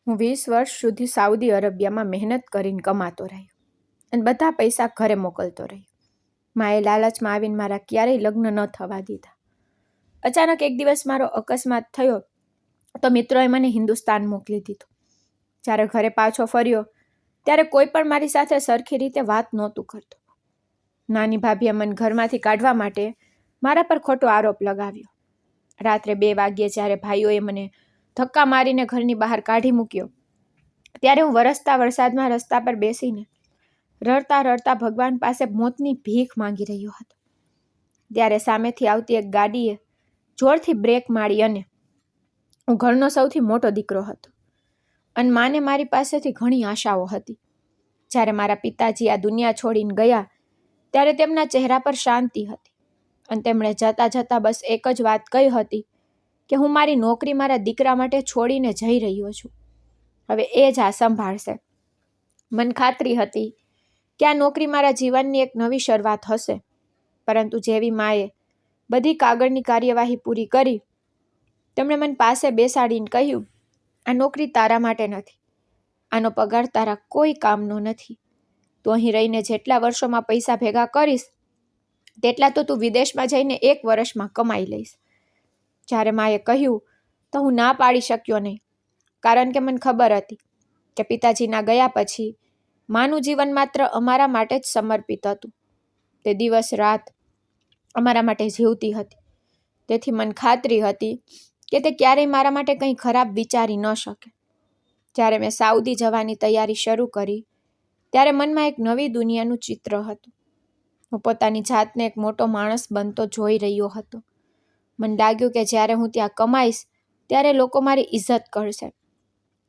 હું 20 વર્ષ સુધી સાઉદી અરેબિયામાં મહેનત કરીને કમાતો રહ્યો અને બધા પૈસા ઘરે મોકલતો રહ્યો. માએ લાલચમાં આવીને મારા ક્યારેય લગ્ન ન થવા દીધા. અચાનક એક દિવસ મારો અકસ્માત થયો તો મિત્રોએ મને હિન્દુસ્તાન મોકલી દીધું. જ્યારે ઘરે પાછો ફર્યો ત્યારે કોઈ પણ મારી સાથે સરખી રીતે વાત નહોતું કરતું. નાની ભાભીએ મને ઘરમાંથી કાઢવા માટે મારા પર ખોટો આરોપ લગાવ્યો. રાત્રે 2 વાગ્યે જ્યારે ભાઈઓએ મને ધક્કા મારીને ઘરની બહાર કાઢી મૂક્યો ત્યારે હું વરસતા વરસાદમાં રસ્તા પર બેસીને રડતા રડતા ભગવાન પાસે મોતની ભીખ માંગી રહ્યો હતો. ત્યારે સામેથી આવતી એક ગાડીએ જોરથી બ્રેક મારી અને હું ઘરનો સૌથી મોટો દીકરો હતો અને માને મારી પાસેથી ઘણી આશાઓ હતી. જ્યારે મારા પિતાજી આ દુનિયા છોડીને ગયા ત્યારે તેમના ચહેરા પર શાંતિ હતી અને તેમણે જતાં જતાં બસ એક જ વાત કહી હતી કે હું મારી નોકરી મારા દીકરા માટે છોડીને જઈ રહ્યો છું. હવે એ જ આ સંભાળશે. મને ખાતરી હતી કે આ નોકરી મારા જીવનની એક નવી શરૂઆત હશે. પરંતુ જેવી માએ બધી કાગળની કાર્યવાહી પૂરી કરી તેમણે મને પાસે બેસાડીને કહ્યું, આ નોકરી તારા માટે નથી. આનો પગાર તારા કોઈ કામનો નથી. તું અહીં રહીને જેટલા વર્ષોમાં પૈસા ભેગા કરીશ તેટલા તો તું વિદેશમાં જઈને 1 વર્ષમાં કમાઈ લઈશ. જ્યારે માએ કહ્યું તો હું ના પાડી શક્યો નહીં, કારણ કે મને ખબર હતી કે પિતાજીના ગયા પછી માનું જીવન માત્ર અમારા માટે જ સમર્પિત હતું. તે દિવસ રાત અમારા માટે જીવતી હતી. તેથી મને ખાતરી હતી કે તે ક્યારેય મારા માટે કંઈ ખરાબ વિચારી ન શકે. જ્યારે મેં સાઉદી જવાની તૈયારી શરૂ કરી ત્યારે મનમાં એક નવી દુનિયાનું ચિત્ર હતું. હું પોતાની જાતને એક મોટો માણસ બનતો જોઈ રહ્યો હતો. મને લાગ્યું કે જ્યારે હું ત્યાં કમાઈશ ત્યારે લોકો મારી ઇજ્જત કરશે.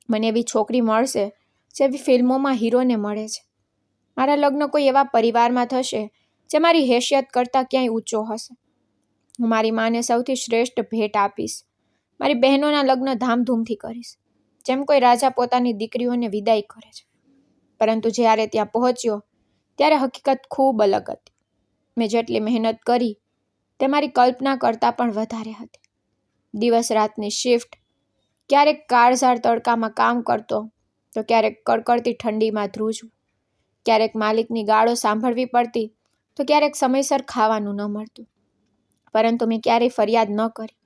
મને એવી છોકરી મળશે જેવી ફિલ્મોમાં હીરોને મળે છે. મારા લગ્ન કોઈ એવા પરિવારમાં થશે જે મારી હેસિયત કરતાં ક્યાંય ઊંચો હશે. હું મારી માને સૌથી શ્રેષ્ઠ ભેટ આપીશ. મારી બહેનોના લગ્ન ધામધૂમથી કરીશ, જેમ કોઈ રાજા પોતાની દીકરીઓને વિદાય કરે છે. પરંતુ જ્યારે ત્યાં પહોંચ્યો ત્યારે હકીકત ખૂબ અલગ હતી. મેં જેટલી મહેનત કરી તે મારી કલ્પના કરતાં પણ વધારે હતી. દિવસ રાતની શિફ્ટ, ક્યારેક કાળઝાળ તડકામાં કામ કરતો તો ક્યારેક કડકડતી ઠંડીમાં ધ્રુજવું, ક્યારેક માલિકની ગાળો સાંભળવી પડતી તો ક્યારેક સમયસર ખાવાનું ન મળતું. પરંતુ મેં ક્યારેય ફરિયાદ ન કરી,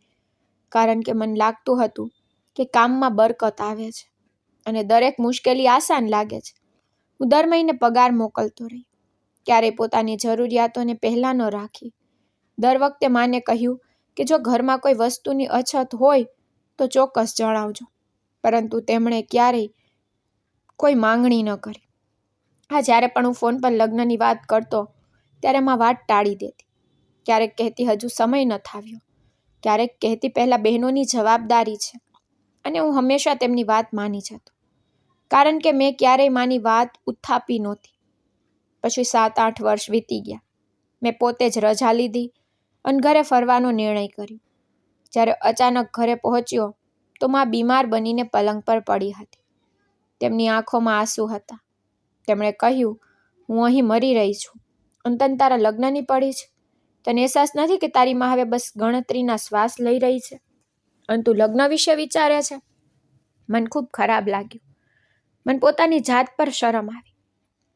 કારણ કે મને લાગતું હતું કે કામમાં બરકત આવે છે અને દરેક મુશ્કેલી આસાન લાગે છે. હું દર મહિને પગાર મોકલતો રહી. ક્યારેય પોતાની જરૂરિયાતોને પહેલાં ન રાખી. દર વખતે માને કહ્યું કે જો ઘરમાં કોઈ વસ્તુની અછત હોય તો ચોક્કસ જણાવજો, પરંતુ તેમણે ક્યારેય કોઈ માંગણી ન કરી. હા, જ્યારે પણ હું ફોન પર લગ્નની વાત કરતો ત્યારે માં વાત ટાળી દેતી. ક્યારેક કહેતી હજુ સમય ન આવ્યો, ક્યારેક કહેતી પહેલાં બહેનોની જવાબદારી છે, અને હું હંમેશા તેમની વાત માની જતો, કારણ કે મેં ક્યારેય માની વાત ઉથાપી નહોતી. પછી 7-8 વર્ષ વીતી ગયા. મેં પોતે જ રજા લીધી અને ઘરે ફરવાનો નિર્ણય કર્યો. જ્યારે અચાનક ઘરે પહોંચ્યો તો માં બીમાર બનીને પલંગ પર પડી હતી. તેમની આંખોમાં આંસુ હતા. તેમણે કહ્યું, હું અહીં મરી રહી છું અને તને તારા લગ્નની પડી છે. તને અહેસાસ નથી કે તારી માં હવે બસ ગણતરીના શ્વાસ લઈ રહી છે અને તું લગ્ન વિશે વિચારે છે? મને ખૂબ ખરાબ લાગ્યું. મને પોતાની જાત પર શરમ આવી.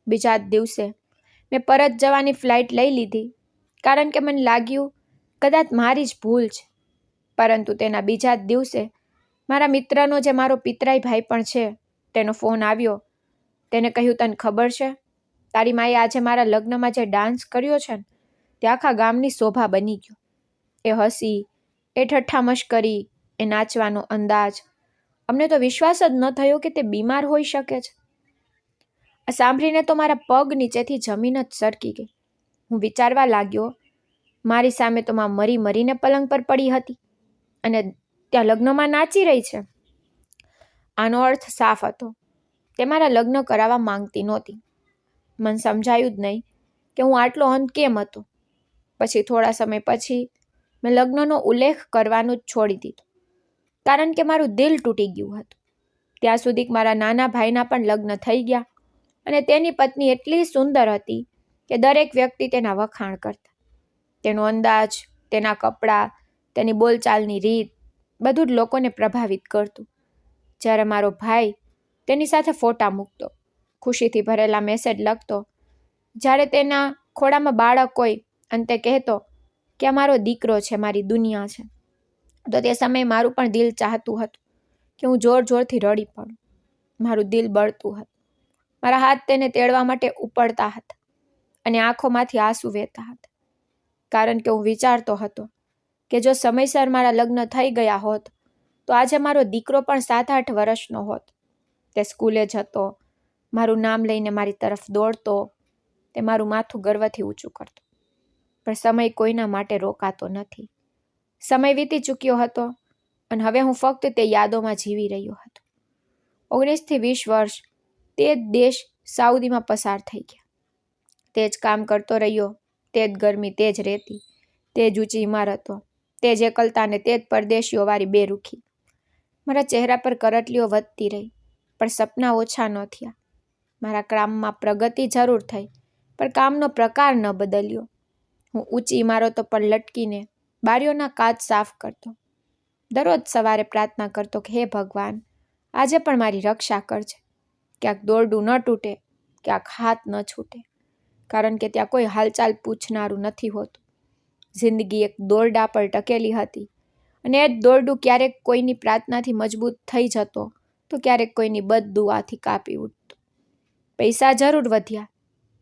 બીજા જ દિવસે મેં પરત જવાની ફ્લાઇટ લઈ લીધી, કારણ કે મને લાગ્યું કદાચ મારી જ ભૂલ છે. પરંતુ તેના બીજા જ દિવસે મારા મિત્રનો, જે મારો પિતરાઈ ભાઈ પણ છે, તેનો ફોન આવ્યો. તેને કહ્યું, તને ખબર છે તારી માએ આજે મારા લગ્નમાં જે ડાન્સ કર્યો છે ને તે આખા ગામની શોભા બની ગયો. એ હસી, એ ઠઠ્ઠા મશ્કરી, એ નાચવાનો અંદાજ, અમને તો વિશ્વાસ જ ન થયો કે તે બીમાર હોઈ શકે છે. આ સાંભળીને તો મારા પગ નીચેથી જમીન જ સરકી ગઈ. હું વિચારવા લાગ્યો, મારી સામે તો માં મરી મરીને પલંગ પર પડી હતી અને ત્યાં લગ્નમાં નાચી રહી છે. આનો અર્થ સાફ હતો, તે મારા લગ્ન કરાવવા માંગતી નહોતી. મને સમજાયું જ નહીં કે હું આટલો અંધ કેમ હતો. પછી થોડા સમય પછી મેં લગ્નનો ઉલ્લેખ કરવાનું જ છોડી દીધું, કારણ કે મારું દિલ તૂટી ગયું હતું. ત્યાં સુધી મારા નાના ભાઈના પણ લગ્ન થઈ ગયા અને તેની પત્ની એટલી સુંદર હતી કે દરેક વ્યક્તિ તેના વખાણ કરતા. તેનો અંદાજ, તેના કપડાં, તેની બોલચાલની રીત, બધું જ લોકોને પ્રભાવિત કરતું. જ્યારે મારો ભાઈ તેની સાથે ફોટા મૂકતો, ખુશીથી ભરેલા મેસેજ લખતો, જ્યારે તેના ખોળામાં બાળક હોય અને તે કહેતો કે આ મારો દીકરો છે, મારી દુનિયા છે, તો તે સમયે મારું પણ દિલ ચાહતું હતું કે હું જોર જોરથી રડી પડું. મારું દિલ બળતું હતું. મારા હાથ તેને તેડવા માટે ઉપડતા હતા અને આંખોમાંથી આંસુ વહેતા હતા, કારણ કે હું વિચારતો હતો કે જો સમયસર મારા લગ્ન થઈ ગયા હોત તો આજે મારો દીકરો પણ 7-8 વર્ષનો હોત. તે સ્કૂલે જતો, મારું નામ લઈને મારી તરફ દોડતો, તે મારું માથું ગર્વથી ઊંચું કરતો. પણ સમય કોઈના માટે રોકાતો નથી. સમય વીતી ચૂક્યો હતો અને હવે હું ફક્ત તે યાદોમાં જીવી રહ્યો હતો. 19 થી 20 વર્ષ તે જ દેશ સાઉદીમાં પસાર થઈ ગયા. તે જ કામ કરતો રહ્યો, તે જ ગરમી, તે જ રેતી, તે જ ઊંચી ઇમારતો, તે જ એકલતા અને તે જ પરદેશીઓ વાળી બેરુખી. મારા ચહેરા પર કરટલીઓ વધતી રહી, પણ સપના ઓછા ન થયા. મારા કામમાં પ્રગતિ જરૂર થઈ, પણ કામનો પ્રકાર ન બદલ્યો. હું ઊંચી ઇમારતો પર લટકીને બારીઓના કાચ સાફ કરતો. દરરોજ સવારે પ્રાર્થના કરતો કે હે ભગવાન, આજે પણ મારી રક્ષા કરજે. ક્યાંક દોરડું ન તૂટે, ક્યાંક હાથ ન છૂટે, કારણ કે ત્યાં કોઈ હાલચાલ પૂછનારું નથી હોતું. જિંદગી એક દોરડા પર ટકેલી હતી અને એ જ દોરડું ક્યારેક કોઈની પ્રાર્થનાથી મજબૂત થઈ જતો તો ક્યારેક કોઈની બદદુઆથી કાપી ઉઠતું. પૈસા જરૂર વધ્યા,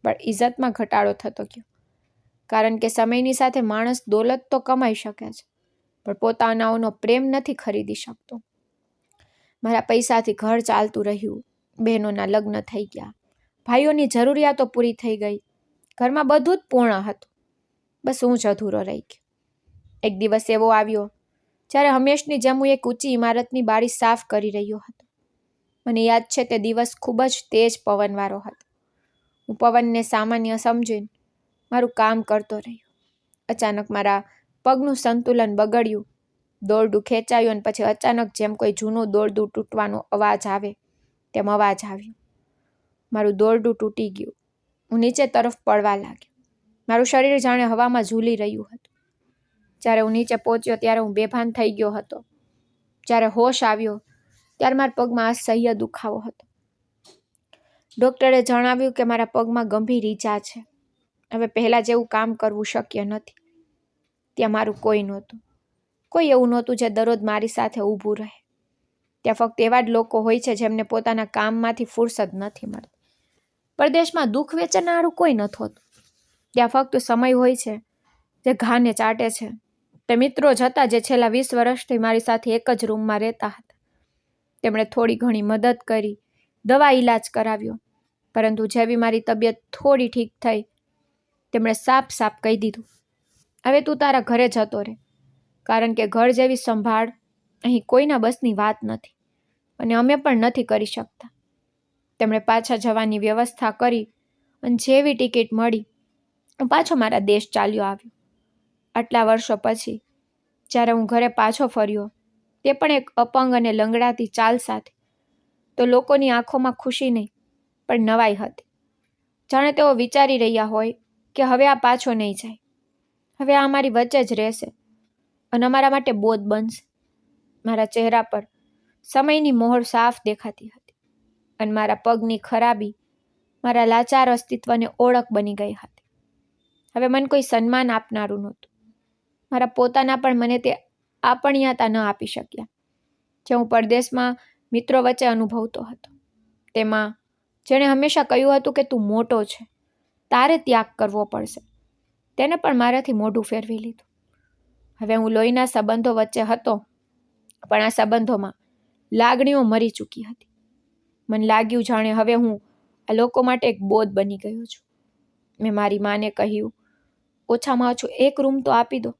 પણ ઇજ્જતમાં ઘટાડો થતો ગયો, કારણ કે સમયની સાથે માણસ દોલત તો કમાઈ શકે છે, પણ પોતાનાઓનો પ્રેમ નથી ખરીદી શકતો. મારા પૈસાથી ઘર ચાલતું રહ્યું, બહેનોના લગ્ન થઈ ગયા, ભાઈઓની જરૂરિયાતો પૂરી થઈ ગઈ, ઘરમાં બધું જ પૂર્ણ હતું, બસ હું જ અધૂરો રહી ગયો. એક દિવસ એવો આવ્યો જ્યારે હંમેશની જેમ હું એક ઊંચી ઇમારતની બારી સાફ કરી રહ્યો હતો. મને યાદ છે તે દિવસ ખૂબ જ તેજ પવનવાળો હતો. હું પવનને સામાન્ય સમજીને મારું કામ કરતો રહ્યો. અચાનક મારા પગનું સંતુલન બગડ્યું, દોરડું ખેંચાયું અને પછી અચાનક જેમ કોઈ જૂનું દોરડું તૂટવાનો અવાજ આવે તેમ અવાજ આવ્યો. મારું દોરડું તૂટી ગયું. હું નીચે તરફ પડવા લાગ્યો. મારું શરીર જાણે હવામાં ઝૂલી રહ્યું હતું. જ્યારે હું નીચે પહોંચ્યો ત્યારે હું બેભાન થઈ ગયો હતો. જ્યારે હોશ આવ્યો ત્યારે મારા પગમાં અસહ્ય દુખાવો હતો. ડૉક્ટરે જણાવ્યું કે મારા પગમાં ગંભીર ઈજા છે. હવે પહેલાં જેવું કામ કરવું શક્ય નથી. ત્યાં મારું કોઈ નહોતું. કોઈ એવું નહોતું જે દરરોજ મારી સાથે ઊભું રહે. ત્યાં ફક્ત એવા જ લોકો હોય છે જેમને પોતાના કામમાંથી ફુરસદ નથી મળતી. પરદેશમાં દુઃખ વેચનારું કોઈ નથી હોતું. ત્યાં ફક્ત સમય હોય છે જે ઘાને ચાટે છે. તે મિત્રો જ હતા જે છેલ્લા 20 વર્ષથી મારી સાથે એક જ રૂમમાં રહેતા હતા. તેમણે થોડી ઘણી મદદ કરી, દવા ઈલાજ કરાવ્યો, પરંતુ જેવી મારી તબિયત થોડી ઠીક થઈ, તેમણે સાફ કહી દીધું, હવે તું તારા ઘરે જતો રહે, કારણ કે ઘર જેવી સંભાળ અહીં કોઈના બસની વાત નથી અને અમે પણ નથી કરી શકતા. તેમણે પાછા જવાની વ્યવસ્થા કરી અને જેવી ટિકિટ મળી, હું પાછો મારા દેશ ચાલ્યો આવ્યો. આટલા વર્ષો પછી જ્યારે હું ઘરે પાછો ફર્યો, તે પણ એક અપંગ અને લંગડાતી ચાલ સાથે, તો લોકોની આંખોમાં ખુશી નહીં પણ નવાઈ હતી. જાણે તેઓ વિચારી રહ્યા હોય કે હવે આ પાછો નહીં જાય, હવે આ અમારી વચ્ચે જ રહેશે અને અમારા માટે બોધ બનશે. મારા ચહેરા પર સમયની મોહર સાફ દેખાતી હતી અને મારા પગની ખરાબી મારા લાચાર અસ્તિત્વને ઓળખ બની ગઈ હતી. હવે મને કોઈ સન્માન આપનારું નહોતું. મારા પોતાના પણ મને તે આપણીયતા ન આપી શક્યા જે હું પરદેશમાં મિત્રો વચ્ચે અનુભવતો હતો. તેમાં જેણે હંમેશા કહ્યું હતું કે તું મોટો છે, તારે ત્યાગ કરવો પડશે, તેને પણ મારાથી મોઢું ફેરવી લીધું. હવે હું લોહીના સંબંધો વચ્ચે હતો, પણ આ સંબંધોમાં લાગણીઓ મરી ચૂકી હતી. મને લાગ્યું જાણે હવે હું આ લોકો માટે એક બોધ બની ગયો છું. મેં મારી માને કહ્યું, ઓછામાં ઓછું એક રૂમ તો આપી દો,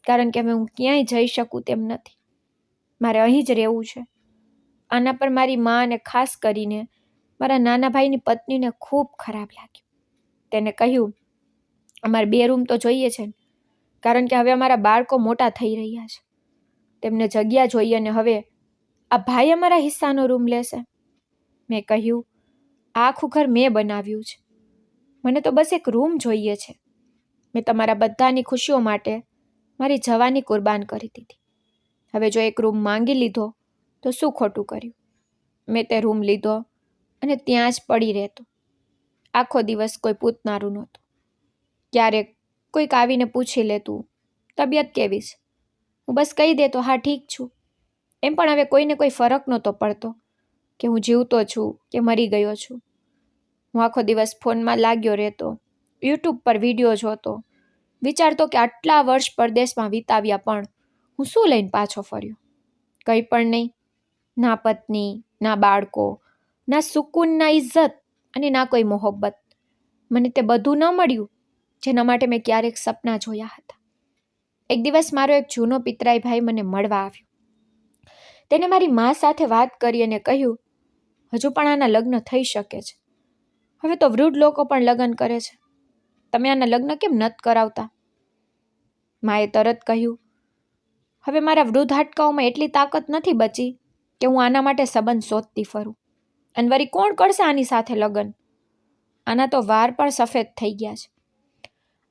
કારણ કે હવે હું ક્યાંય જઈ શકું તેમ નથી. મારે અહીં જ રહેવું છે. આના પર મારી મા અને ખાસ કરીને મારા નાના ભાઈની પત્નીને ખૂબ ખરાબ લાગ્યું. તેને કહ્યું, અમારે 2 રૂમ તો જોઈએ છે, કારણ કે હવે અમારા બાળકો મોટા થઈ રહ્યા છે. તેમને જગ્યા જોઈએ અને હવે આ ભાઈ અમારા હિસ્સાનો રૂમ લેશે. મેં કહ્યું, આખું ઘર મેં બનાવ્યું છે, મને તો બસ એક રૂમ જોઈએ છે. મેં તમારા બધાની ખુશીઓ માટે મારી જવાની કુરબાન કરી દીધી. હવે જો એક રૂમ માંગી લીધો તો શું ખોટું કર્યું? મેં તે રૂમ લીધો અને ત્યાં જ પડી રહેતો. આખો દિવસ કોઈ પૂછનારું નહોતું. ક્યારેક કોઈક આવીને પૂછી લેતું, તબિયત કેવી છે? હું બસ કહી દેતો, હા ઠીક છું. એમ પણ હવે કોઈને કોઈ ફરક નહોતો પડતો કે હું જીવતો છું કે મરી ગયો છું. હું આખો દિવસ ફોનમાં લાગ્યો રહેતો, યુટ્યુબ પર વિડીયો જોતો, વિચારતો કે આટલા વર્ષ પરદેશમાં વિતાવ્યા પણ હું શું લઈને પાછો ફર્યો? કંઈ પણ નહીં. ના પત્ની, ના બાળકો, ના સુકૂન, ના ઇજ્જત અને ના કોઈ મોહબ્બત. મને તે બધું ન મળ્યું જેના માટે મેં ક્યારેક સપના જોયા હતા. એક દિવસ મારો એક જૂનો પિતરાઈ ભાઈ મને મળવા આવ્યો. તેને મારી મા સાથે વાત કરી અને કહ્યું, હજુ પણ આના લગ્ન થઈ શકે છે. હવે તો વૃદ્ધ લોકો પણ લગ્ન કરે છે. તમે આના લગ્ન કેમ નથી કરાવતા? માએ તરત કહ્યું, હવે મારા વૃદ્ધ હાડકાઓમાં એટલી તાકાત નથી બચી કે હું આના માટે સંબંધ શોધતી ફરું. અને વળી કોણ કરશે આની સાથે લગ્ન? આના તો વાળ પણ સફેદ થઈ ગયા છે.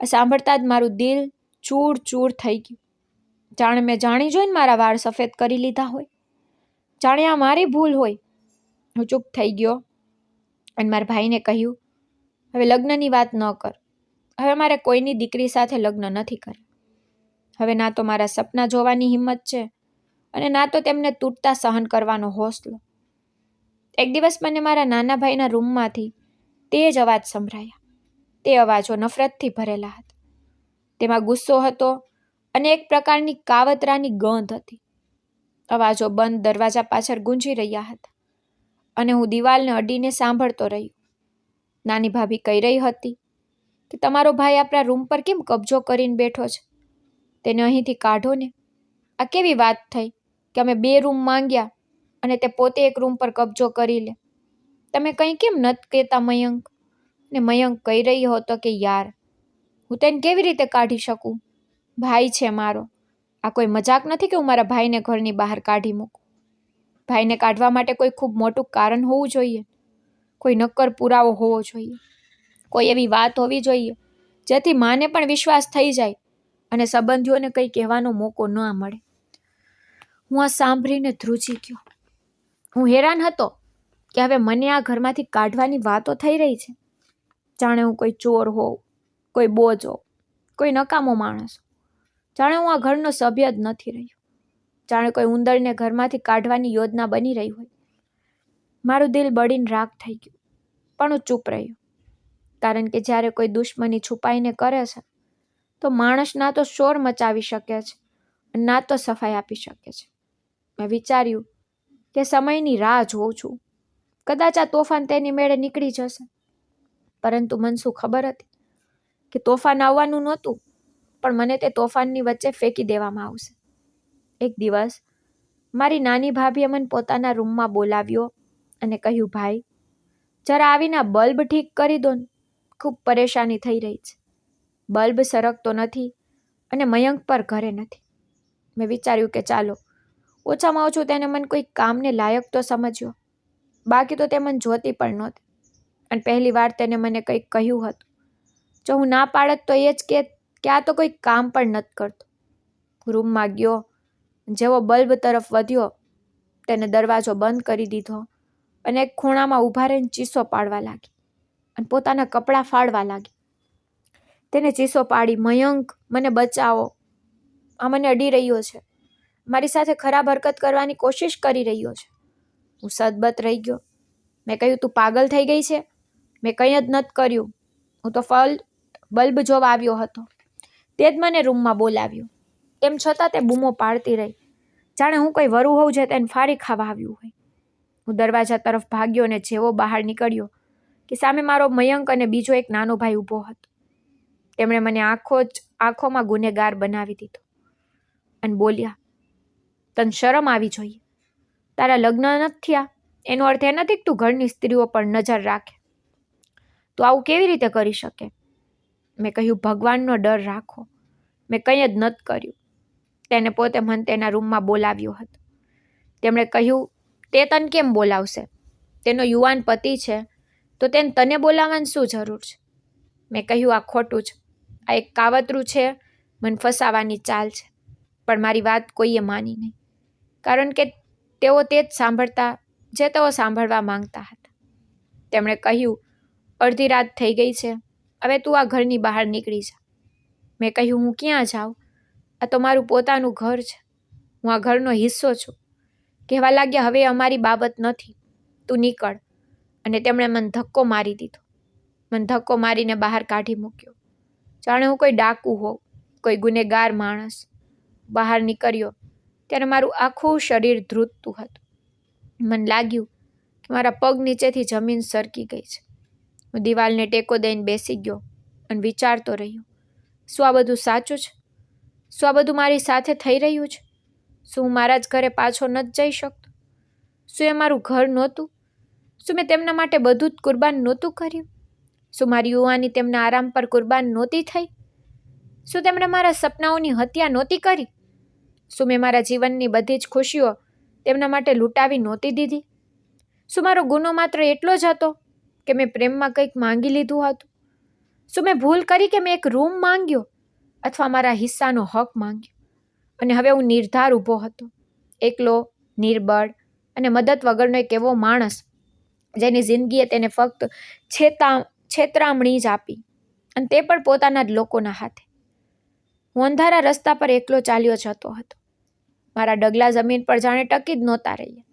આ સાંભળતા જ મારું દિલ ચૂર ચૂર થઈ ગયું. જાણે મેં જાણી જોઈને મારા વાળ સફેદ કરી લીધા હોય. જાણે આ મારી ભૂલ હોય. હું ચૂપ થઈ ગયો અને મારા ભાઈને કહ્યું, હવે લગ્નની વાત ન કર. હવે મારે કોઈની દીકરી સાથે લગ્ન નથી કરવા. હવે ના તો મારા સપના જોવાની હિંમત છે અને ના તો તેમને તૂટતા સહન કરવાનો હોસલો. એક દિવસ મને મારા નાના ભાઈના રૂમમાંથી તે જ અવાજ સંભળાયા. તે અવાજો નફરતથી ભરેલા હતા. તેમાં ગુસ્સો હતો અને એક પ્રકારની કાવતરાની ગંધ હતી. અવાજો બંધ દરવાજા પાછળ ગુંજી રહ્યા હતા અને હું દિવાલને અડીને સાંભળતો રહ્યો. નાની ભાભી કહી રહી હતી કે તમારો ભાઈ આપણા રૂમ પર કેમ કબજો કરીને બેઠો છે? તેને અહીંથી કાઢો ને. આ કેવી વાત થઈ કે અમે 2 રૂમ માંગ્યા અને તે પોતે એક રૂમ પર કબજો કરી લે? તમે કંઈ કેમ નથી કહેતા મયંક? ને મયંક કહી રહ્યો હતો કે યાર, હું તેને કેવી રીતે કાઢી શકું? ભાઈ છે મારો. આ કોઈ મજાક નથી કે હું મારા ભાઈને ઘરની બહાર કાઢી મૂકું. ભાઈને કાઢવા માટે કોઈ ખૂબ મોટું કારણ હોવું જોઈએ. કોઈ નક્કર પુરાવો હોવો જોઈએ. કોઈ એવી વાત હોવી જોઈએ જેથી માને પણ વિશ્વાસ થઈ જાય અને સંબંધીઓને કંઈ કહેવાનો મોકો ન મળે. હું આ સાંભળીને ધ્રુજી ગયો. હું હેરાન હતો કે હવે મને આ ઘરમાંથી કાઢવાની વાતો થઈ રહી છે. જાણે હું કોઈ ચોર હોઉં, કોઈ બોજ હોઉં, કોઈ નકામો માણસ. જાણે હું આ ઘરનો સભ્ય જ નથી રહ્યો. જાણે કોઈ ઉંદરને ઘરમાંથી કાઢવાની યોજના બની રહી હોય. મારું દિલ બળીને રાખ થઈ ગયું, પણ હું ચૂપ રહ્યો. કારણ કે જ્યારે કોઈ દુશ્મની છુપાઈને કરે છે તો માણસ ના તો શોર મચાવી શકે છે ના તો સફાઈ આપી શકે છે. મેં વિચાર્યું કે સમયની રાહ જોઉં છું. કદાચ આ તોફાન તેની મેળે નીકળી જશે. પરંતુ મને શું ખબર હતી કે તોફાન આવવાનું નહોતું, પણ મને તે તોફાનની વચ્ચે ફેંકી દેવામાં આવશે. એક દિવસ મારી નાની ભાભીએ મને પોતાના રૂમમાં બોલાવ્યો અને કહ્યું, ભાઈ જરા આવીને બલ્બ ઠીક કરી દો ને. ખૂબ પરેશાની થઈ રહી છે. બલ્બ સરકતો નથી અને મયંક પર ઘરે નથી. મેં વિચાર્યું કે ચાલો ઓછામાં ઓછું તેને મને કોઈ કામને લાયક તો સમજ્યો. બાકી તો તે મને જોતી પણ નહોતી અને પહેલી વાર તેને મને કંઈક કહ્યું હતું. જો હું ના પાડત તો એ જ કે આ તો કોઈ કામ પણ નથી કરતો. રૂમમાં ગયો. જેવો બલ્બ તરફ વધ્યો તેને દરવાજો બંધ કરી દીધો અને એક ખૂણામાં ઊભા રહીને ચીસો પાડવા લાગી અને પોતાના કપડાં ફાડવા લાગી. તેને ચીસો પાડી, મયંક મને બચાવો, આ મને અડી રહ્યો છે, મારી સાથે ખરાબ હરકત કરવાની કોશિશ કરી રહ્યો છે. હું સદબત રહી ગયો. મેં કહ્યું, તું પાગલ થઈ ગઈ છે? મેં કંઈ જ નથી કર્યું. હું તો બલ્બ જોવા આવ્યો હતો. તે જ મને રૂમમાં બોલાવ્યો. તેમ છતાં તે બૂમો પાડતી રહી જાણે હું કોઈ વરુ હોઉં જે તેને ફાડી ખાવા આવ્યું હોય. હું દરવાજા તરફ ભાગ્યો અને જેવો બહાર નીકળ્યો કે સામે મારો મયંક અને બીજો એક નાનો ભાઈ ઊભો હતો. તેમણે મને આંખોમાં ગુનેગાર બનાવી દીધો અને બોલ્યા, તને શરમ આવી જોઈએ. તારા લગ્ન નથી થયા એનો અર્થ એ નથી કે તું ઘરની સ્ત્રીઓ પર નજર રાખે. તું આવું કેવી રીતે કરી શકે? મેં કહ્યું, ભગવાનનો ડર રાખો. મેં કંઈ જ નથી કર્યું. તેને પોતે મને તેના રૂમમાં બોલાવ્યો હતો. તેમણે કહ્યું, તે તને કેમ બોલાવશે? તેનો યુવાન પતિ છે તો તેને તને બોલાવવાની શું જરૂર છે? મેં કહ્યું, આ ખોટું છે. આ એક કાવતરું છે, મને ફસાવાની ચાલ છે. પણ મારી વાત કોઈએ માની નહીં, કારણ કે તેઓ તે જ સાંભળતા જે તેઓ સાંભળવા માંગતા હતા. તેમણે કહ્યું, અડધી રાત થઈ ગઈ છે, હવે તું આ ઘરની બહાર નીકળી જા. મેં કહ્યું, હું ક્યાં જાઉં? આ તો મારું પોતાનું ઘર છે. હું આ ઘરનો હિસ્સો છું. કહેવા લાગ્યા, હવે અમારી બાબત નથી, તું નીકળ. અને તેમણે મને ધક્કો મારી દીધો. મને ધક્કો મારીને બહાર કાઢી મૂક્યો. જાણે હું કોઈ ડાકુ હોઉં, કોઈ ગુનેગાર માણસ. બહાર નીકળ્યો ત્યારે મારું આખું શરીર ધ્રુજતું હતું. મને લાગ્યું કે મારા પગ નીચેથી જમીન સરકી ગઈ છે. હું દિવાલને ટેકો દઈને બેસી ગયો અને વિચારતો રહ્યો, શું આ બધું સાચું છે? શું આ બધું મારી સાથે થઈ રહ્યું છે? શું હું મારા જ ઘરે પાછો નથી જઈ શકતો? શું એ મારું ઘર નહોતું? શું મેં તેમના માટે બધું જ કુરબાન નહોતું કર્યું? શું મારી યુવાની તેમના આરામ પર કુરબાન નહોતી થઈ? શું તેમણે મારા સપનાઓની હત્યા નહોતી કરી? શું મેં મારા જીવનની બધી જ ખુશીઓ તેમના માટે લૂંટાવી નહોતી દીધી? શું મારો ગુનો માત્ર એટલો જ હતો કે મેં પ્રેમમાં કંઈક માંગી લીધું હતું? શું મેં ભૂલ કરી કે મેં એક રૂમ માંગ્યો અથવા મારા હિસ્સાનો હક માંગ્યો? અને હવે હું નિર્ધાર ઊભો હતો, એકલો, નિર્બળ અને મદદ વગરનો એક એવો માણસ જેની જિંદગીએ તેને ફક્ત છેતરામણી જ આપી, અને તે પણ પોતાના જ લોકોના હાથે. હું અંધારા રસ્તા પર એકલો ચાલ્યો જતો હતો. મારા ડગલા જમીન પર જાણે ટકી જ નહોતા રહ્યા.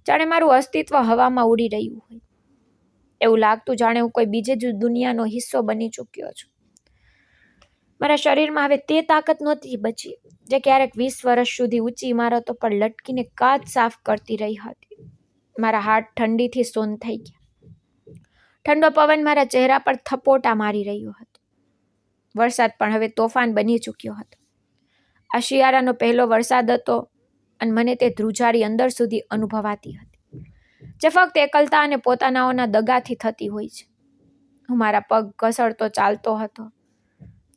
જાણે મારું અસ્તિત્વ હવામાં ઉડી રહ્યું હોય. એવું લાગતું જાણે હું કોઈ બીજે જ દુનિયાનો હિસ્સો બની ચૂક્યો છું. મારા શરીરમાં હવે તે તાકાત નહોતી બચી જે ક્યારેક 20 વર્ષ સુધી ઊંચી ઇમારતો પર લટકીને કાચ સાફ કરતી રહી હતી. મારા હાથ ઠંડીથી સોન થઈ ગયા. ઠંડો પવન મારા ચહેરા પર થપોટા મારી રહ્યો હતો. વરસાદ પણ હવે તોફાન બની ચૂક્યો હતો. આ શિયાળાનો પહેલો વરસાદ હતો અને મને તે ધ્રુજારી અંદર સુધી અનુભવાતી હતી, જે ફક્ત એકલતા અને પોતાનાઓના દગાથી થતી હોય છે. હું મારા પગ ઘસડતો ચાલતો હતો,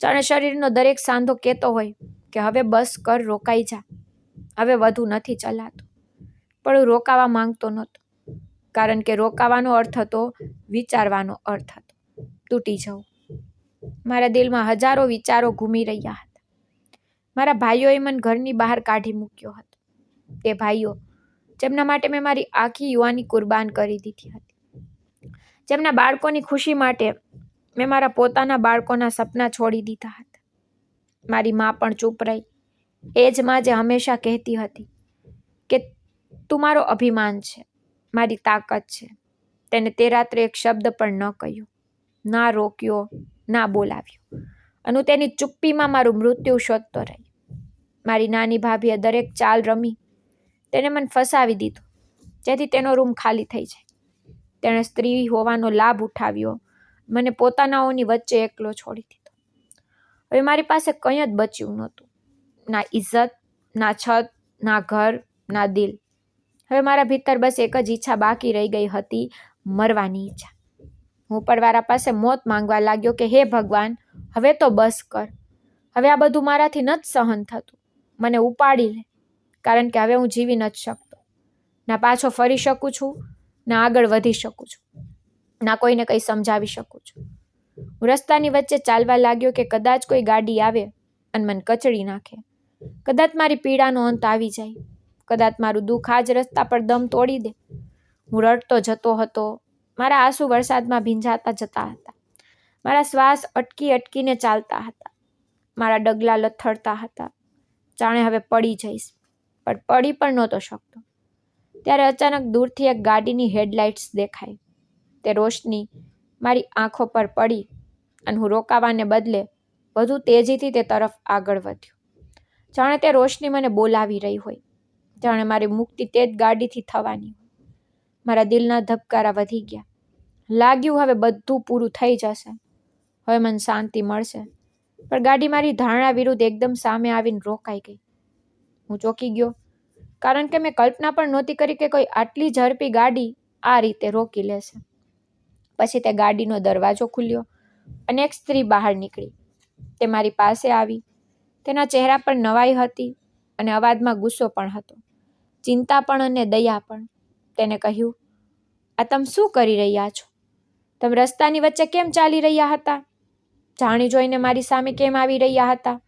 જાણે શરીરનો દરેક સાંધો કહેતો હોય કે હવે બસ કર, રોકાઈ જા, હવે વધુ નથી ચલાતું. પણ હું રોકાવા માંગતો નહોતો, કારણ કે રોકાવાનો અર્થ હતો વિચારવાનો અર્થ હતો તૂટી જવું. મારા દિલમાં હજારો વિચારો ઘૂમી રહ્યા હતા. મારા ભાઈઓએ મને ઘરની બહાર કાઢી મૂક્યો હતો. તે ભાઈઓ જેમના માટે મેં મારી આખી યુવાની કુરબાન કરી દીધી હતી, જેમના બાળકોની ખુશી માટે મેં મારા પોતાના બાળકોના સપના છોડી દીધા હતા. મારી મા પણ ચૂપ રહી. એ જ માં જે હંમેશા કહેતી હતી કે તું મારો અભિમાન છે, મારી તાકાત છે. તેને તે રાત્રે એક શબ્દ પણ ન કહ્યો, ના રોક્યો, ના બોલાવ્યો, અને હું તેની ચુપ્પીમાં મારું મૃત્યુ શોધતો રહી. મારી નાની ભાભીએ દરેક ચાલ રમી. તેને મને ફસાવી દીધો જેથી તેનો રૂમ ખાલી થઈ જાય. તેણે સ્ત્રી હોવાનો લાભ ઉઠાવ્યો, મને પોતાનાઓની વચ્ચે એકલો છોડી દીધો. હવે મારી પાસે કંઈ જ બચ્યું નહોતું, ના ઇજ્જત, ના છત, ના ઘર, ના દિલ. હવે મારા ભીતર બસ એક જ ઈચ્છા બાકી રહી ગઈ હતી, મરવાની ઈચ્છા. હું ઉપરવાળા પાસે મોત માંગવા લાગ્યો કે હે ભગવાન, હવે તો બસ કર. હવે આ બધું મારાથી ન જ સહન થતું. મને ઉપાડી લે, કારણ કે હવે હું જીવી નથી શકતો. ના પાછો ફરી શકું છું, ના આગળ વધી શકું છું, ના કોઈને કંઈ સમજાવી શકું છું. હું રસ્તાની વચ્ચે ચાલવા લાગ્યો કે કદાચ કોઈ ગાડી આવે અને મને કચડી નાખે. કદાચ મારી પીડાનો અંત આવી જાય. કદાચ મારું દુઃખ આ જ રસ્તા પર દમ તોડી દે. હું રડતો જતો હતો. મારા આંસુ વરસાદમાં ભીંજાતા જતા હતા. મારા શ્વાસ અટકીને ચાલતા હતા. મારા ડગલા લથડતા હતા, જાણે હવે પડી જઈશ, પણ પડી પણ નહોતો શકતો. ત્યારે અચાનક દૂરથી એક ગાડીની હેડલાઇટ્સ દેખાઈ. તે રોશની મારી આંખો પર પડી અને હું રોકાવાને બદલે વધુ તેજીથી તે તરફ આગળ વધ્યો. જાણે તે રોશની મને બોલાવી રહી હોય, જાણે મારી મુક્તિ તે જ ગાડીથી થવાની હોય. મારા દિલના ધબકારા વધી ગયા. લાગ્યું હવે બધું પૂરું થઈ જશે, હવે મને શાંતિ મળશે. પણ ગાડી મારી ધારણા વિરુદ્ધ એકદમ સામે આવીને રોકાઈ ગઈ. હું ચોંકી ગયો, કારણ કે મેં કલ્પના પણ નહોતી કરી કે કોઈ આટલી ઝડપી ગાડી આ રીતે રોકી લેશે. પછી તે ગાડીનો દરવાજો ખુલ્યો અને એક સ્ત્રી બહાર નીકળી. તે મારી પાસે આવી. તેના ચહેરા પર નવાઈ હતી અને અવાજમાં ગુસ્સો પણ હતો, ચિંતા પણ અને દયા પણ. તેને કહ્યું, આ તમે શું કરી રહ્યા છો? તમે રસ્તાની વચ્ચે કેમ ચાલી રહ્યા હતા? જાણી જોઈને મારી સામે કેમ આવી રહ્યા હતા?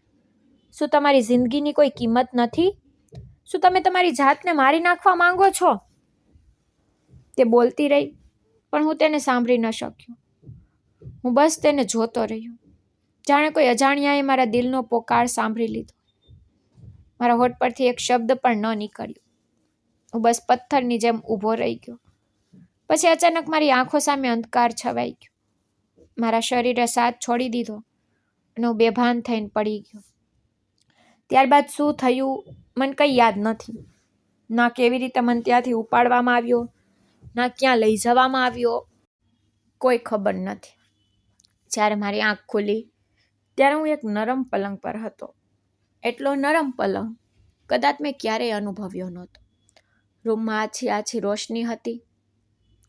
શું તમારી જિંદગીની કોઈ કિંમત નથી? શું તમે તમારી જાતને મારી નાખવા માંગો છો? તે બોલતી રહી, પણ હું તેને સાંભળી ન શક્યો. હું બસ તેને જોતો રહ્યો, જાણે કોઈ અજાણ્યાએ મારા દિલનો પોકાર સાંભળી લીધો. મારા હોઠ પરથી એક શબ્દ પણ ન નીકળ્યો. હું બસ પથ્થરની જેમ ઊભો રહી ગયો. પછી અચાનક મારી આંખો સામે અંધકાર છવાઈ ગયો. મારા શરીરે સાથ છોડી દીધો અને હું બેભાન થઈને પડી ગયો. ત્યારબાદ શું થયું મને કંઈ યાદ નથી. ના કેવી રીતે મને ત્યાંથી ઉપાડવામાં આવ્યો, ના ક્યાં લઈ જવામાં આવ્યો, કોઈ ખબર નથી. જ્યારે મારી આંખ ખુલી ત્યારે હું એક નરમ પલંગ પર હતો. એટલો નરમ પલંગ કદાચ મેં ક્યારેય અનુભવ્યો નહોતો. રૂમમાં આછી આછી રોશની હતી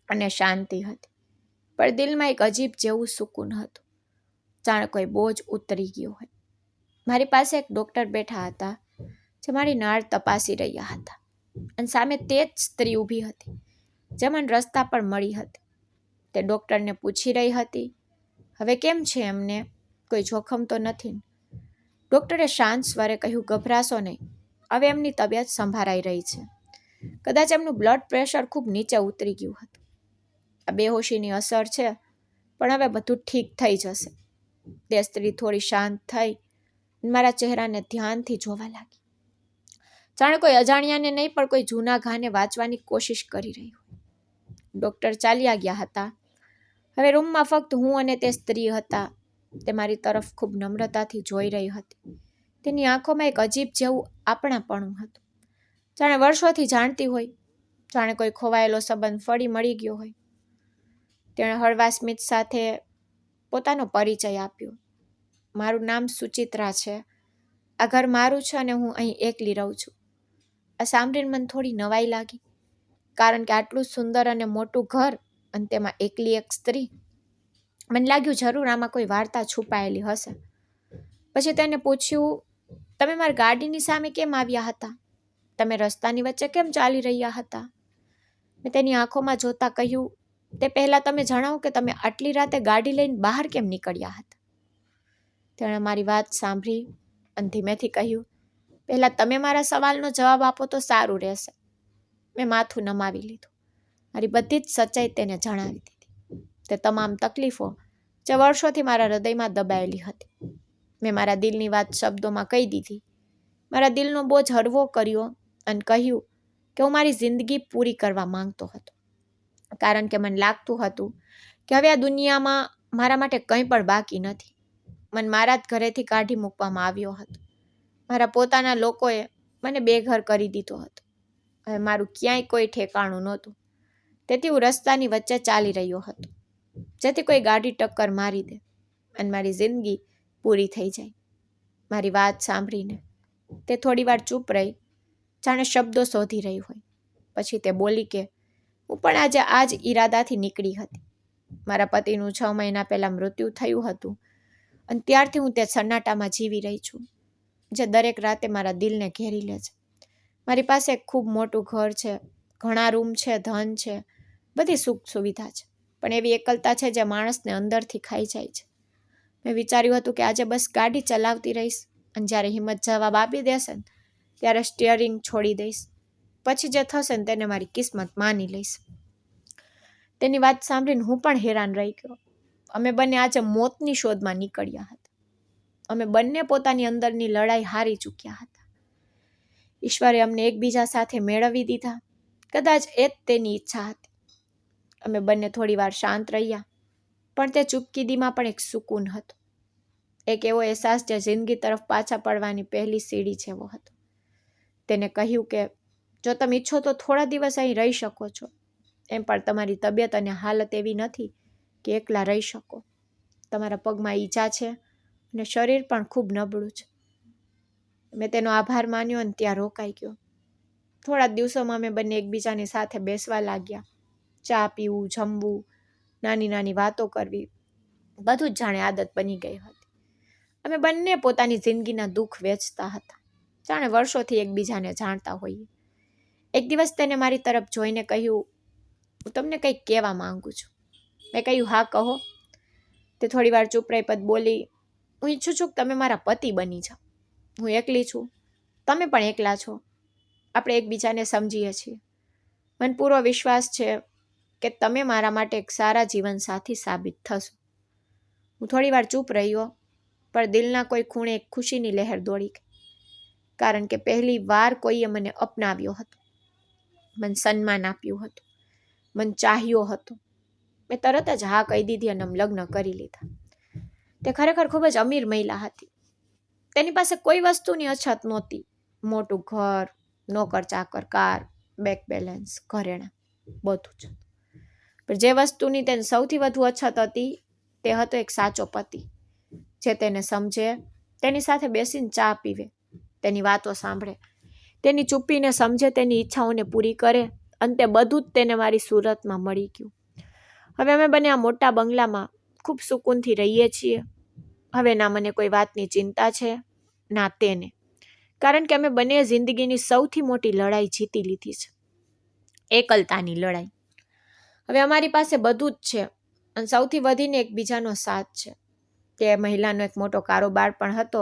અને શાંતિ હતી, પણ દિલમાં એક અજીબ જેવું સુકૂન હતું, જાણે કોઈ બોજ ઉતરી ગયો હોય. મારી પાસે એક ડૉક્ટર બેઠા હતા જે મારી નાળ તપાસી રહ્યા હતા, અને સામે તે જ સ્ત્રી ઊભી હતી જે મને રસ્તા પર મળી હતી. તે ડૉક્ટરને પૂછી રહી હતી, હવે કેમ છે એમને, કોઈ જોખમ તો નથી? ડૉક્ટરે શાંત સ્વરે કહ્યું, ગભરાશો નહીં, હવે એમની તબિયત સંભાળાઈ રહી છે. કદાચ એમનું બ્લડ પ્રેશર ખૂબ નીચે ઉતરી ગયું હતું. આ બેહોશીની અસર છે, પણ હવે બધું ઠીક થઈ જશે. તે સ્ત્રી થોડી શાંત થઈ મારા ચહેરાને ધ્યાનથી જોવા લાગી, જાણે કોઈ અજાણ્યાને નહીં પણ કોઈ જૂના ઘાને વાંચવાની કોશિશ કરી રહી હોય. ડૉક્ટર ચાલ્યા ગયા હતા. હવે રૂમમાં ફક્ત હું અને તે સ્ત્રી હતા. તે મારી તરફ ખૂબ નમ્રતાથી જોઈ રહી હતી. તેની આંખોમાં એક અજીબ જેવું આપણાપણું હતું, જાણે વર્ષોથી જાણતી હોય, જાણે કોઈ ખોવાયેલો સંબંધ ફરી મળી ગયો હોય. તેણે હળવા સ્મિત સાથે પોતાનો પરિચય આપ્યો. મારું નામ સુચિત્રા છે. આ ઘર મારું છે અને હું અહીં એકલી રહું છું. આ સાંભળીને મને થોડી નવાઈ લાગી, કારણ કે આટલું સુંદર અને મોટું ઘર અને તેમાં એકલી એક સ્ત્રી. મને લાગ્યું જરૂર આમાં કોઈ વાર્તા છુપાયેલી હશે. પછી તેને પૂછ્યું, તમે મારી ગાડીની સામે કેમ આવ્યા હતા? તમે રસ્તાની વચ્ચે કેમ ચાલી રહ્યા હતા? મેં તેની આંખોમાં જોતા કહ્યું, તે પહેલાં તમે જણાવો કે તમે આટલી રાતે ગાડી લઈને બહાર કેમ નીકળ્યા હતા? તેણે મારી વાત સાંભળી અને ધીમેથી કહ્યું, પહેલાં તમે મારા સવાલનો જવાબ આપો તો સારું રહેશે. મેં માથું નમાવી લીધું. મારી બધી જ સચ્ચાઈ તેને જણાવી દીધી. તે તમામ તકલીફો જે વર્ષોથી મારા હૃદયમાં દબાયેલી હતી, મેં મારા દિલની વાત શબ્દોમાં કહી દીધી. મારા દિલનો બોજ હળવો કર્યો અને કહ્યું કે હું મારી જિંદગી પૂરી કરવા માંગતો હતો, કારણ કે મને લાગતું હતું કે હવે આ દુનિયામાં મારા માટે કંઈ પણ બાકી નથી. મને મારા જ ઘરેથી કાઢી મૂકવામાં આવ્યો હતો. મારા પોતાના લોકોએ મને બેઘર કરી દીધો હતો. હવે મારું ક્યાંય કોઈ ઠેકાણું નહોતું. તેથી હું રસ્તાની વચ્ચે ચાલી રહ્યો હતો, જેથી કોઈ ગાડી ટક્કર મારી દે અને મારી જિંદગી પૂરી થઈ જાય. મારી વાત સાંભળીને તે થોડી વાર ચૂપ રહી, જાણે શબ્દો શોધી રહી હોય. પછી તે બોલી કે હું પણ આજે આ જ ઈરાદાથી નીકળી હતી. મારા પતિનું 6 મહિના પહેલાં મૃત્યુ થયું હતું અને ત્યારથી હું તે સન્નાટામાં જીવી રહી છું, જે દરેક રાતે મારા દિલને ઘેરી લે છે. મારી પાસે એક ખૂબ મોટું ઘર છે, ઘણા રૂમ છે, ધન છે, બધી સુખ સુવિધા છે, પણ એવી એકલતા છે જે માણસને અંદરથી ખાઈ જાય છે. મેં વિચાર્યું હતું કે આજે બસ ગાડી ચલાવતી રહીશ અને જ્યારે હિંમત જવાબ આપી દેશે ને ત્યારે સ્ટિયરિંગ છોડી દઈશ. પછી જે થશે ને તેને મારી કિસ્મત માની લઈશ. તેની વાત સાંભળીને હું પણ હેરાન રહી ગયો. અમે બંને આજે મોતની શોધમાં નીકળ્યા હતા. અમે બંને પોતાની અંદરની લડાઈ હારી ચૂક્યા હતા. ઈશ્વરે અમને એકબીજા સાથે મેળવી દીધા. કદાચ એ જ તેની ઈચ્છા હતી. અમે બંને થોડી વાર શાંત રહ્યા, પણ તે ચૂપકીદીમાં પણ એક સુકૂન હતો, એક એવો અહેસાસ જે જિંદગી તરફ પાછા પડવાની પહેલી સીડી જેવો હતો. તેને કહ્યું કે જો તમે ઈચ્છો તો થોડા દિવસ અહીં રહી શકો છો, એમ પણ તમારી તબિયત અને હાલત એવી નથી કે એકલા રહી શકો. તમારા પગમાં ઈજા છે અને શરીર પણ ખૂબ નબળું છે. મેં તેનો આભાર માન્યો અને ત્યાં રોકાઈ ગયો. થોડા દિવસોમાં અમે બંને એકબીજાની સાથે બેસવા લાગ્યા. ચા પીવું, જમવું, નાની નાની વાતો કરવી, બધું જ જાણે આદત બની ગઈ હતી. અમે બંને પોતાની જિંદગીના દુઃખ વેચતા હતા, જાણે વર્ષોથી એકબીજાને જાણતા હોઈએ. એક દિવસ તેને મારી તરફ જોઈને કહ્યું, હું તમને કંઈક કહેવા માંગુ છું. મેં કહ્યું, હા કહો. તે થોડી વાર ચૂપ રહી પછી બોલી, હું ઈચ્છું છું કે તમે મારા પતિ બની જાઓ. હું એકલી છું, તમે પણ એકલા છો. આપણે એકબીજાને સમજીએ છીએ. મને પૂરો વિશ્વાસ છે કે તમે મારા માટે એક સારા જીવનસાથી સાબિત થશો. હું થોડી વાર ચૂપ રહ્યો, પણ દિલના કોઈ ખૂણે એક ખુશીની લહેર દોડી ગઈ. કારણ કે પહેલી વાર કોઈએ મને અપનાવ્યો હતો, મને સન્માન આપ્યું હતું, મને ચાહ્યો હતો. મેં તરત જ હા કહી દીધી અને લગ્ન કરી લીધા. તે ખરેખર ખૂબ જ અમીર મહિલા હતી. તેની પાસે કોઈ વસ્તુની અછત નહોતી. મોટું ઘર, નોકર ચાકર, કાર, બેંક બેલેન્સ, ઘરેણાં, બધું જ. પણ જે વસ્તુની તેને સૌથી વધુ અછત હતી તે હતો એક સાચો પતિ, જે તેને સમજે, તેની સાથે બેસીને ચા પીવે, તેની વાતો સાંભળે, તેની ચૂપ્પીને સમજે, તેની ઈચ્છાઓને પૂરી કરે. અંતે બધું જ તેને મારી સુરતમાં મળી ગયું. હવે અમે બંને આ મોટા બંગલામાં ખૂબ સુકૂનથી રહીએ છીએ. હવે ના મને કોઈ વાતની ચિંતા છે, ના તેને. કારણ કે અમે બંને જિંદગીની સૌથી મોટી લડાઈ જીતી લીધી છે, એકલતાની લડાઈ. હવે અમારી પાસે બધું જ છે અને સૌથી વધીને એકબીજાનો સાથ છે. તે મહિલાનો એક મોટો કારોબાર પણ હતો,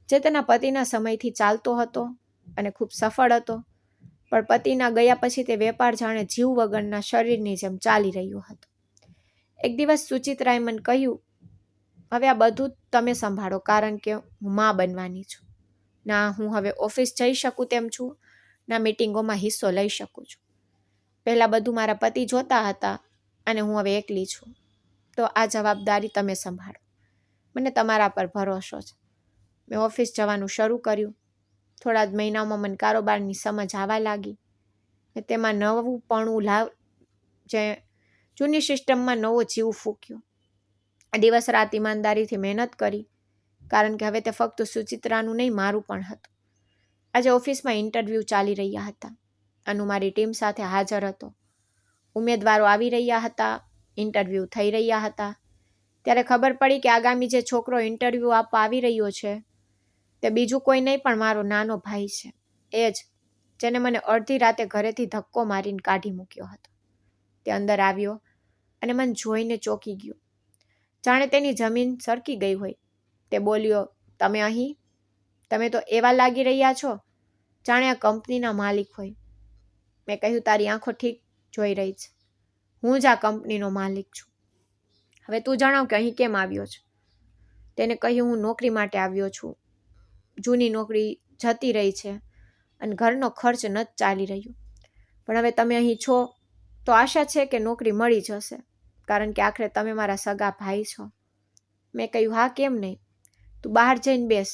જે તેના પતિના સમયથી ચાલતો હતો અને ખૂબ સફળ હતો. પણ પતિના ગયા પછી તે વેપાર જાણે જીવ વગરના શરીરની જેમ ચાલી રહ્યો હતો. એક દિવસ સુચિત્રાએ મને કહ્યું, હવે આ બધું તમે સંભાળો, કારણ કે હું માં બનવાની છું. ના હું હવે ઓફિસ જઈ શકું તેમ છું, ના મીટિંગોમાં હિસ્સો લઈ શકું છું. પહેલાં બધું મારા પતિ જોતા હતા અને હું હવે એકલી છું. તો આ જવાબદારી તમે સંભાળો. મને તમારા પર ભરોસો છે. મેં ઓફિસ જવાનું શરૂ કર્યું. થોડા જ મહિનાઓમાં મને કારોબારની સમજ આવવા લાગી. મેં તેમાં નવું જે જૂની સિસ્ટમમાં નવો જીવ ફૂંક્યો. દિવસ રાત ઈમાનદારીથી મહેનત કરી, કારણ કે હવે તે ફક્ત સુચિત્રાનું નહીં, મારું પણ હતું. આજે ઓફિસમાં ઇન્ટરવ્યૂ ચાલી રહ્યા હતા. અનુ મારી ટીમ સાથે હાજર હતો. ઉમેદવારો આવી રહ્યા હતા, ઇન્ટરવ્યૂ થઈ રહ્યા હતા. ત્યારે ખબર પડી કે આગામી જે છોકરો ઇન્ટરવ્યૂ આપવા આવી રહ્યો છે તે બીજું કોઈ નહીં પણ મારો નાનો ભાઈ છે. એ જ જેને મને અડધી રાતે ઘરેથી ધક્કો મારીને કાઢી મૂક્યો હતો. તે અંદર આવ્યો અને મને જોઈને ચોંકી ગયો, જાણે તેની જમીન સરકી ગઈ હોય. તે બોલ્યો, તમે અહીં? તમે તો એવા લાગી રહ્યા છો જાણે આ કંપનીના માલિક હોય. મેં કહ્યું, તારી આંખો ઠીક જોઈ રહી છે. હું જ આ કંપનીનો માલિક છું. હવે તું જણાવ કે અહીં કેમ આવ્યો છે? તેને કહ્યું, હું નોકરી માટે આવ્યો છું. જૂની નોકરી જતી રહી છે અને ઘરનો ખર્ચ ન ચાલી રહ્યો. પણ હવે તમે અહીં છો તો આશા છે કે નોકરી મળી જશે, કારણ કે આખરે તમે મારા સગા ભાઈ છો. મેં કહ્યું, હા કેમ નહીં, તું બહાર જઈને બેસ,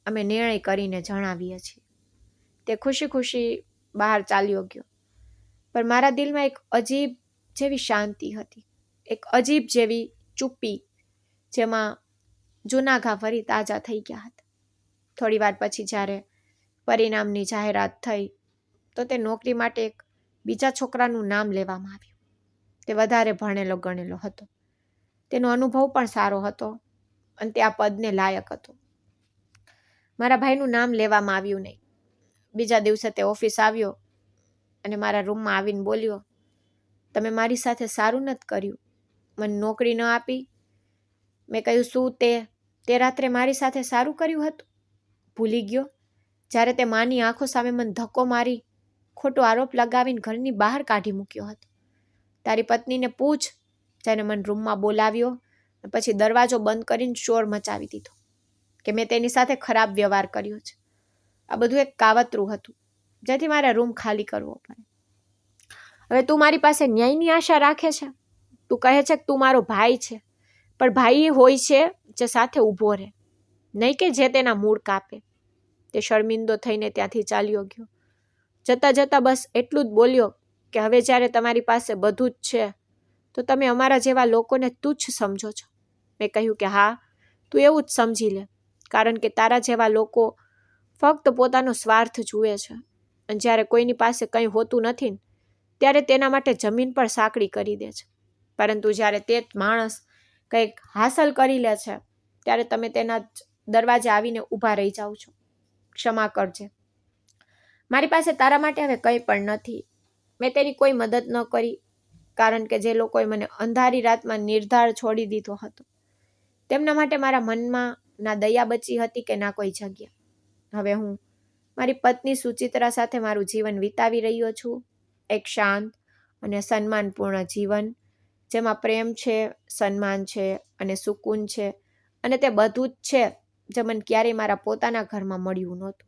અમે નિર્ણય કરીને જણાવીએ છીએ. તે ખુશી ખુશી બહાર ચાલ્યો ગયો. પણ મારા દિલમાં એક અજીબ જેવી શાંતિ હતી, એક અજીબ જેવી ચૂપ્પી, જેમાં જૂના ઘા ફરી તાજા થઈ ગયા હતા. થોડી વાર પછી જ્યારે પરિણામની જાહેરાત થઈ તો તે નોકરી માટે એક બીજા છોકરાનું નામ લેવામાં આવ્યું. તે વધારે ભણેલો ગણેલો હતો. તેનો અનુભવ પણ સારો હતો અને તે આ પદને લાયક હતો. મારા ભાઈનું નામ લેવામાં આવ્યું નહીં. બીજા દિવસે તે ઓફિસ આવ્યો અને મારા રૂમમાં આવીને બોલ્યો, તમે મારી સાથે સારું નથી કર્યું, મને નોકરી ન આપી. મેં કહ્યું, શું તે રાત્રે મારી સાથે સારું કર્યું હતું? ભૂલી ગયો જ્યારે તે માની આંખો સામે મને ધક્કો મારી, ખોટો આરોપ લગાવીને ઘરની બહાર કાઢી મૂક્યો હતો. તારી પત્નીને પૂછ, જેને મને રૂમમાં બોલાવ્યો પછી દરવાજો બંધ કરીને શોર મચાવી દીધો કે મેં તેની સાથે ખરાબ વ્યવહાર કર્યો છે. આ બધું એક કાવતરું હતું જેથી મારે રૂમ ખાલી કરવો પડે. હવે તું મારી પાસે ન્યાયની આશા રાખે છે? તું કહે છે કે તું મારો ભાઈ છે, પણ ભાઈ હોય છે જે સાથે ઊભો રહે, નહીં કે જે તેના મૂળ કાપે. તે શર્મિંદો થઈને ત્યાંથી ચાલ્યો ગયો. જતાં જતાં બસ એટલું જ બોલ્યો કે હવે જ્યારે તમારી પાસે બધું જ છે તો તમે અમારા જેવા લોકોને તુચ્છ સમજો છો. મેં કહ્યું કે હા, તું એવું જ સમજી લે, કારણ કે તારા જેવા લોકો ફક્ત પોતાનો સ્વાર્થ જુએ છે અને જ્યારે કોઈની પાસે કંઈ હોતું નથી ત્યારે તેના માટે જમીન પર સાંકડી કરી દે છે. પરંતુ જ્યારે તે માણસ કંઈક હાંસલ કરી લે છે ત્યારે તમે તેના દરવાજે આવીને ઊભા રહી જાઓ છો. ક્ષમા કરજે, મારી પાસે તારા માટે હવે કંઈ પણ નથી. મેં તેની કોઈ મદદ ન કરી, કારણ કે જે લોકોએ મને અંધારી રાતમાં નિર્ધાર છોડી દીધો હતો તેમના માટે મારા મનમાં ના દયા બચી હતી કે ના કોઈ જગ્યા. હવે હું મારી પત્ની સુચિત્રા સાથે મારું જીવન વિતાવી રહ્યો છું, એક શાંત અને સન્માનપૂર્ણ જીવન, જેમાં પ્રેમ છે, સન્માન છે અને સુકૂન છે. અને તે બધું જ છે જે મને ક્યારેય મારા પોતાના ઘરમાં મળ્યું નહોતું.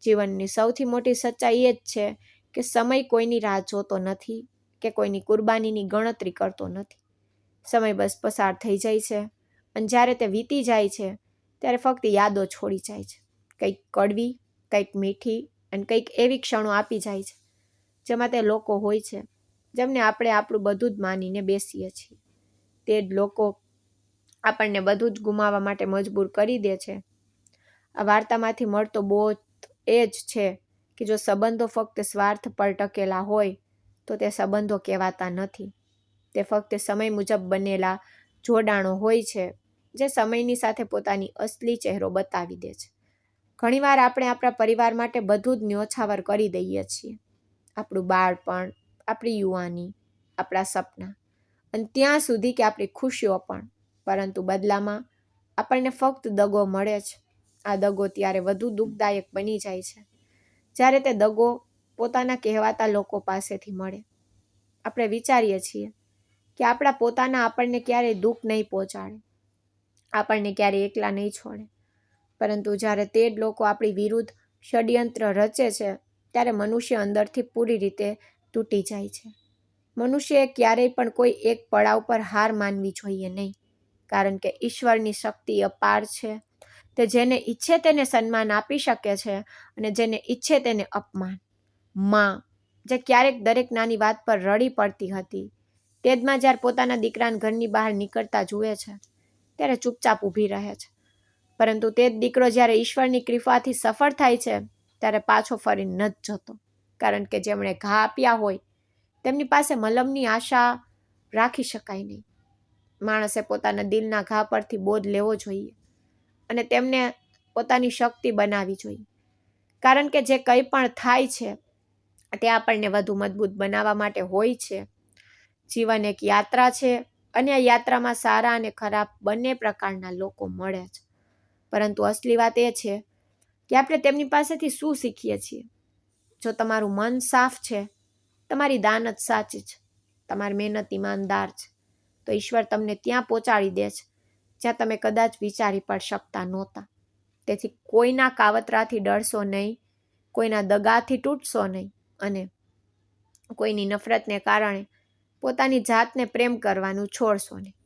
જીવનની સૌથી મોટી સચ્ચાઈ એ જ છે કે સમય કોઈની રાહ જોતો નથી કે કોઈની કુરબાનીની ગણતરી કરતો નથી. સમય બસ પસાર થઈ જાય છે અને જ્યારે તે વીતી જાય છે ત્યારે ફક્ત યાદો છોડી જાય છે. કંઈક કડવી, કંઈક મીઠી અને કંઈક એવી ક્ષણો આપી જાય છે જેમાં તે લોકો હોય છે જેમને આપણે આપણું બધું જ માનીને બેસીએ છીએ. તે જ લોકો આપણને બધું જ ગુમાવવા માટે મજબૂર કરી દે છે. આ વાર્તામાંથી મળતો બોધ એ જ છે કે જો સંબંધો ફક્ત સ્વાર્થ પર ટકેલા હોય તો તે સંબંધો કહેવાતા નથી. તે ફક્ત સમય મુજબ બનેલા જોડાણો હોય છે જે સમયની સાથે પોતાની અસલી ચહેરો બતાવી દે છે. ઘણીવાર આપણે આપણા પરિવાર માટે બધું જ ન્યોછાવર કરી દઈએ છીએ. આપણું બાળપણ, આપણી યુવાની, આપણા સપના અને ત્યાં સુધી કે આપણી ખુશીઓ પણ. પરંતુ બદલામાં આપણને ફક્ત દગો મળે છે. આ દગો ત્યારે વધુ દુઃખદાયક બની જાય છે જ્યારે તે દગો પોતાના કહેવાતા લોકો પાસેથી મળે. આપણે વિચારીએ છીએ કે આપણા પોતાના આપણને ક્યારેય દુઃખ નહીં પહોંચાડે, આપણને ક્યારેય એકલા નહીં છોડે. પરંતુ જ્યારે તે જ લોકો આપણી વિરુદ્ધ ષડયંત્ર રચે છે ત્યારે મનુષ્ય અંદરથી પૂરી રીતે તૂટી જાય છે. મનુષ્યએ ક્યારેય પણ કોઈ એક પડાવ પર હાર માનવી જોઈએ નહીં, કારણ કે ઈશ્વરની શક્તિ અપાર છે. તે જેને ઈચ્છે તેને સન્માન આપી શકે છે અને જેને ઈચ્છે તેને અપમાન. માં, જે ક્યારેક દરેક નાની વાત પર રડી પડતી હતી, તે જમાં જ્યારે પોતાના દીકરાને ઘરની બહાર નીકળતા જુએ છે ત્યારે ચૂપચાપ ઊભી રહે છે. પરંતુ તે જ દીકરો જ્યારે ઈશ્વરની કૃપાથી સફળ થાય છે ત્યારે પાછો ફરી નથી જતો, કારણ કે જેમણે ઘા આપ્યા હોય તેમની પાસે મલમની આશા રાખી શકાય નહીં. માણસે પોતાના દિલના ઘા પરથી બોધ લેવો જોઈએ અને તેમને પોતાની શક્તિ બનાવવી જોઈએ, કારણ કે જે કંઈ પણ થાય છે તે આપણને વધુ મજબૂત બનાવવા માટે હોય છે. જીવન એક યાત્રા છે અને આ યાત્રામાં સારા અને ખરાબ બંને પ્રકારના લોકો મળે છે. પરંતુ અસલી વાત એ છે કે આપણે તેમની પાસેથી શું શીખીએ છીએ. જો તમારું મન સાફ છે, તમારી દાનત સાચી છે, તમારી મહેનત ઈમાનદાર છે, તો ઈશ્વર તમને ત્યાં પહોંચાડી દે છે જ્યાં તમે કદાચ વિચારી પણ શકતા નહોતા. તેથી કોઈના કાવતરાથી ડરશો નહીં, કોઈના દગાથી તૂટશો નહીં અને કોઈની નફરતને કારણે પોતાની જાતને પ્રેમ કરવાનું છોડશો નહીં,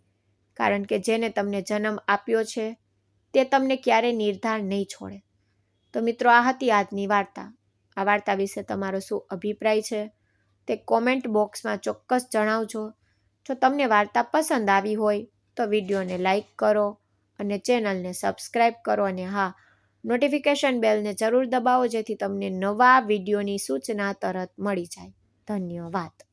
કારણ કે જેને તમને જન્મ આપ્યો છે તે તમને ક્યારેય નિર્ધાર નહીં છોડે. તો મિત્રો, આ હતી આજની વાર્તા. આ વાર્તા વિશે તમારો શું અભિપ્રાય છે તે કોમેન્ટ બોક્સમાં ચોક્કસ જણાવજો. જો તમને વાર્તા પસંદ આવી હોય તો વિડીયોને લાઈક કરો અને ચેનલને સબસ્ક્રાઈબ કરો અને હા, નોટિફિકેશન બેલને જરૂર દબાવો જેથી તમને નવા વિડીયોની સૂચના તરત મળી જાય. ધન્યવાદ.